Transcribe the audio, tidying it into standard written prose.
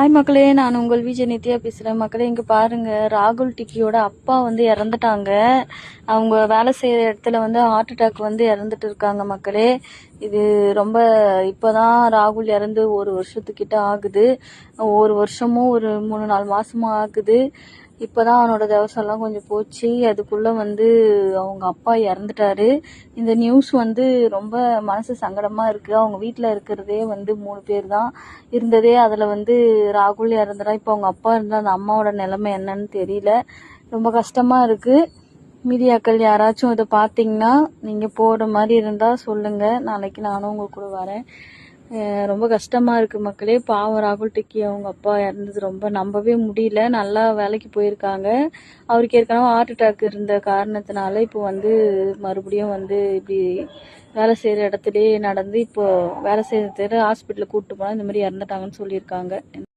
Hi மக்களே, நான் உங்கள் விஜய் நித்யா பேசுகிறேன். மக்களே, இங்கே பாருங்கள், ராகுல் டிக்கியோட அப்பா வந்து இறந்துட்டாங்க. அவங்க வேலை செய்கிற இடத்துல வந்து ஹார்ட் அட்டாக் வந்து இறந்துட்டு இருக்காங்க மக்களே. இது ரொம்ப இப்போதான் ராகுல் இறந்து ஒரு வருஷத்துக்கிட்ட ஆகுது. ஒரு வருஷமும் ஒரு 3-4 மாதமும் ஆகுது. இப்போதான் அவனோட தவசம்லாம் கொஞ்சம் போச்சு. அதுக்குள்ளே வந்து அவங்க அப்பா இறந்துட்டாரு. இந்த நியூஸ் வந்து ரொம்ப மனசு சங்கடமாக இருக்குது. அவங்க வீட்டில் இருக்கிறதே வந்து 3 பேர் தான் இருந்ததே. அதில் வந்து ராகுல் இறந்துட்டா. இப்போ அவங்க அப்பா இருந்தால் அந்த அம்மாவோட நிலைமை என்னன்னு தெரியல. ரொம்ப கஷ்டமாக இருக்குது. மீடியாக்கள் யாராச்சும் இதை பார்த்தீங்கன்னா நீங்கள் போகிற மாதிரி இருந்தால் சொல்லுங்கள். நாளைக்கு நானும் உங்கள் கூட வரேன். ரொம்ப கஷ்டமாக இருக்குது மக்களே. பாவம் ராகுல் டிக்கி அவங்க அப்பா இறந்தது ரொம்ப நம்பவே முடியல. நல்லா வேலைக்கு போயிருக்காங்க. அவருக்கு ஏற்கனவே ஹார்ட் அட்டாக் இருந்த காரணத்தினால இப்போ வந்து மறுபடியும் வந்து இப்படி வேலை செய்கிற இடத்துலையே நடந்து இப்போ வேலை செய்கிற ஹாஸ்பிட்டலுக்கு கூப்பிட்டு போனால் இந்த மாதிரி இறந்துட்டாங்கன்னு சொல்லியிருக்காங்க.